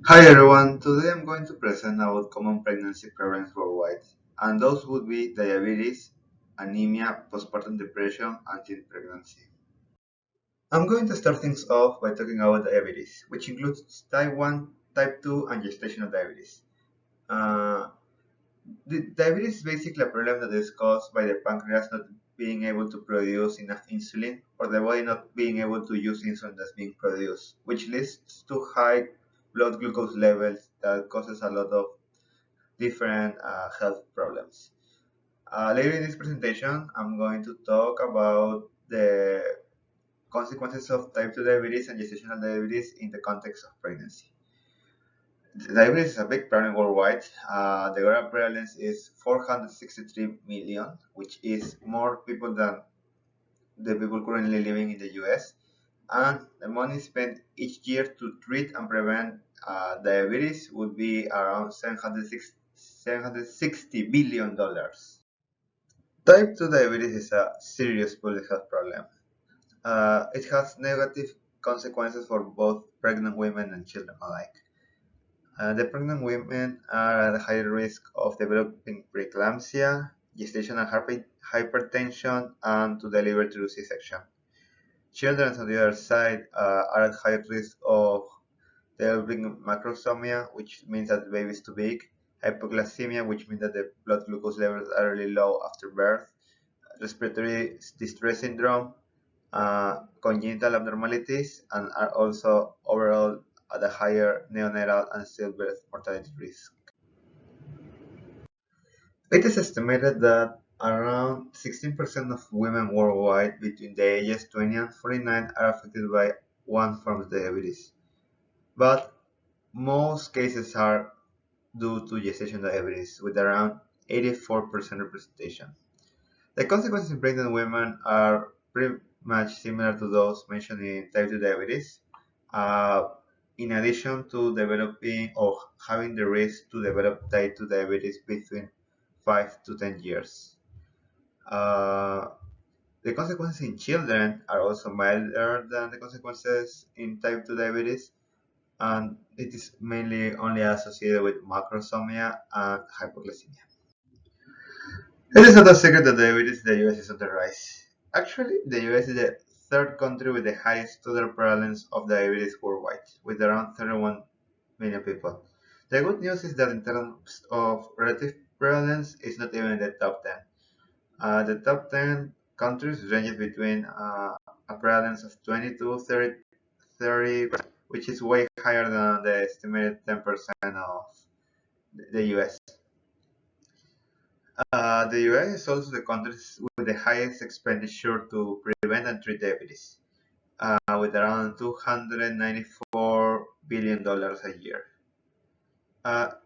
Hi everyone, today I'm going to present about common pregnancy problems worldwide, and those would be diabetes, anemia, postpartum depression, and teen pregnancy. I'm going to start things off by talking about diabetes, which includes type 1, type 2, and gestational diabetes. Uh, Diabetes is basically a problem that is caused by the pancreas not being able to produce enough insulin or the body not being able to use insulin that's being produced, which leads to high blood glucose levels that causes a lot of different health problems. Later in this presentation, I'm going to talk about the consequences of type 2 diabetes and gestational diabetes in the context of pregnancy. Diabetes is a big problem worldwide. The global prevalence is 463 million, which is more people than the people currently living in the US. And the money spent each year to treat and prevent diabetes would be around $760 billion. Type 2 diabetes is a serious public health problem. It has negative consequences for both pregnant women and children alike. The pregnant women are at higher risk of developing preeclampsia, gestational hypertension, and to deliver through C-section. Children, on the other side, are at high risk of developing macrosomia, which means that the baby is too big, hypoglycemia, which means that the blood glucose levels are really low after birth, respiratory distress syndrome, congenital abnormalities, and are also overall at a higher neonatal and stillbirth mortality risk. It is estimated that around 16% of women worldwide between the ages 20 and 49 are affected by one form of diabetes, but most cases are due to gestational diabetes, with around 84% representation. The consequences in pregnant women are pretty much similar to those mentioned in type 2 diabetes. Uh, in addition to developing or having the risk to develop type 2 diabetes between 5 to 10 years. Uh, the consequences in children are also milder than the consequences in type 2 diabetes, and it is mainly only associated with macrosomia and hypoglycemia. It is not a secret that diabetes in the US is on the rise. Actually, the US is the third country with the highest total prevalence of diabetes worldwide, with around 31 million people. The good news is that in terms of relative prevalence, it's not even in the top 10. The top 10 countries ranges between a prevalence of 20 to 30, which is way higher than the estimated 10% of the US. The US is also the country with the highest expenditure to prevent and treat diabetes, with around $294 billion a year.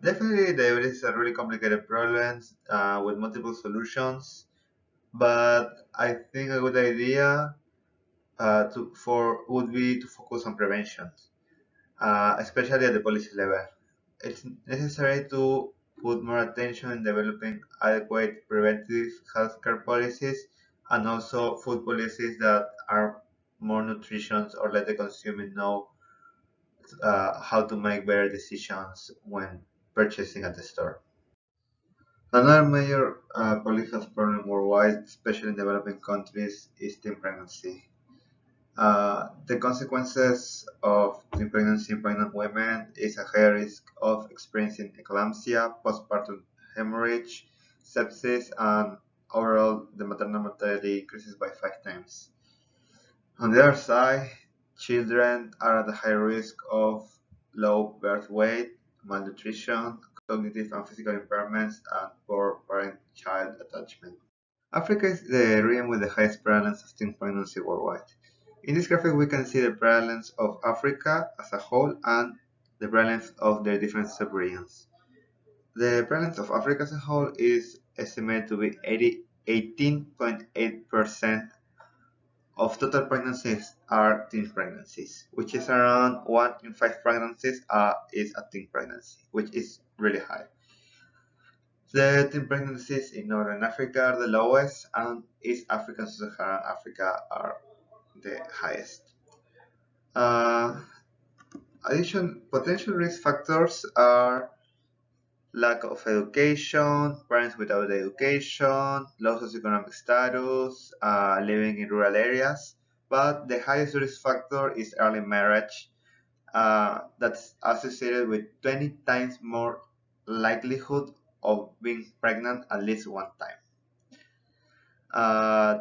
Definitely, diabetes is a really complicated problem with multiple solutions, but I think a good idea would be to focus on prevention, especially at the policy level. It's necessary to put more attention in developing adequate preventive healthcare policies and also food policies that are more nutritious or let the consumer know how to make better decisions when purchasing at the store. Another major public health problem worldwide, especially in developing countries, is teen pregnancy. The consequences of teen pregnancy in pregnant women is a higher risk of experiencing eclampsia, postpartum hemorrhage, sepsis, and overall the maternal mortality increases by 5 times. On the other side, children are at a high risk of low birth weight, malnutrition, cognitive and physical impairments, and poor parent-child attachment. Africa is the region with the highest prevalence of teen pregnancy worldwide. In this graphic, we can see the prevalence of Africa as a whole and the prevalence of the different subregions. The prevalence of Africa as a whole is estimated to be 18.8% of total pregnancies are teen pregnancies, which is around 1 in 5 pregnancies is a teen pregnancy, which is really high. The teen pregnancies in Northern Africa are the lowest, and East Africa and Sub-Saharan Africa are the highest. Uh, Potential risk factors are lack of education, parents without education, low socioeconomic status, living in rural areas. But the highest risk factor is early marriage, that's associated with 20 times more likelihood of being pregnant at least one time. Uh,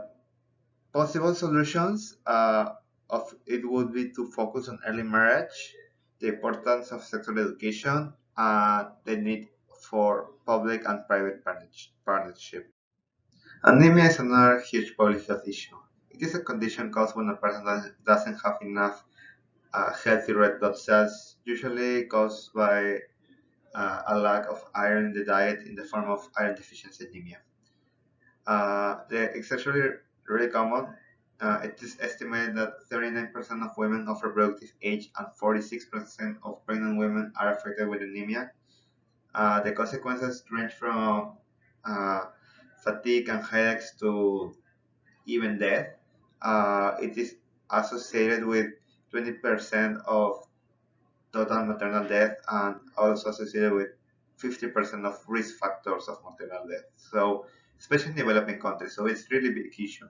Possible solutions of it would be to focus on early marriage, the importance of sexual education, and the need for public and private partnership. Anemia is another huge public health issue. It is a condition caused when a person doesn't have enough healthy red blood cells, usually caused by a lack of iron in the diet in the form of iron deficiency anemia. It's actually really common. It is estimated that 39% of women of reproductive age and 46% of pregnant women are affected with anemia. The consequences range from uh, fatigue and headaches to even death. It is associated with 20% of total maternal death and also associated with 50% of risk factors of maternal death. So, especially in developing countries, so it's really big issue.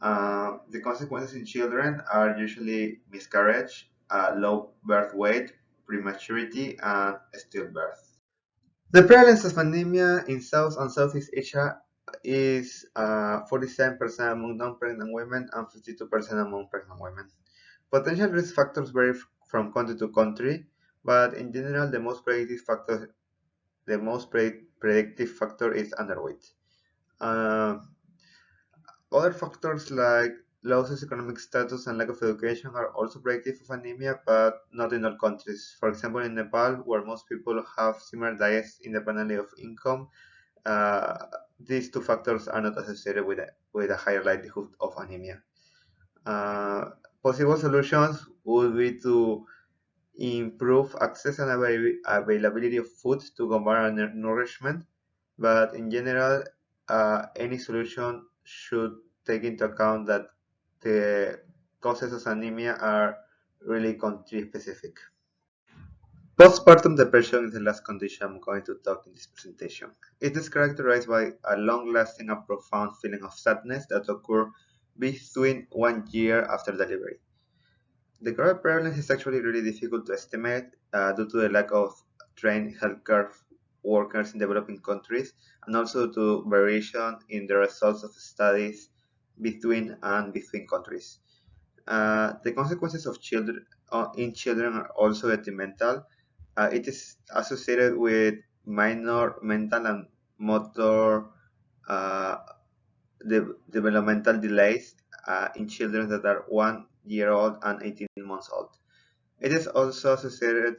The consequences in children are usually miscarriage, low birth weight, prematurity, and stillbirth. The prevalence of anemia in South and Southeast Asia is 47% among non-pregnant women and 52% among pregnant women. Potential risk factors vary from country to country, but in general, the most predictive factor is underweight. Uh, Other factors like low socioeconomic status and lack of education are also predictive of anemia, but not in all countries. For example, in Nepal, where most people have similar diets independently of income, uh, these two factors are not associated with a higher likelihood of anemia. Uh, Possible solutions would be to improve access and availability of food to combat nourishment, but in general, any solution should take into account that the causes of anemia are really country specific. Postpartum depression is the last condition I'm going to talk in this presentation. It is characterized by a long-lasting and profound feeling of sadness that occurs between 1 year after delivery. The current prevalence is actually really difficult to estimate due to the lack of trained healthcare workers in developing countries and also to variation in the results of studies between countries. The consequences of children in children are also detrimental. It is associated with minor mental and motor uh, developmental delays in children that are 1 year old and 18 months old. It is also associated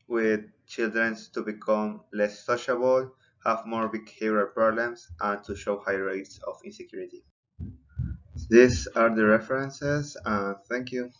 with children to become less sociable, have more behavioral problems, and to show high rates of insecurity. These are the references, and thank you.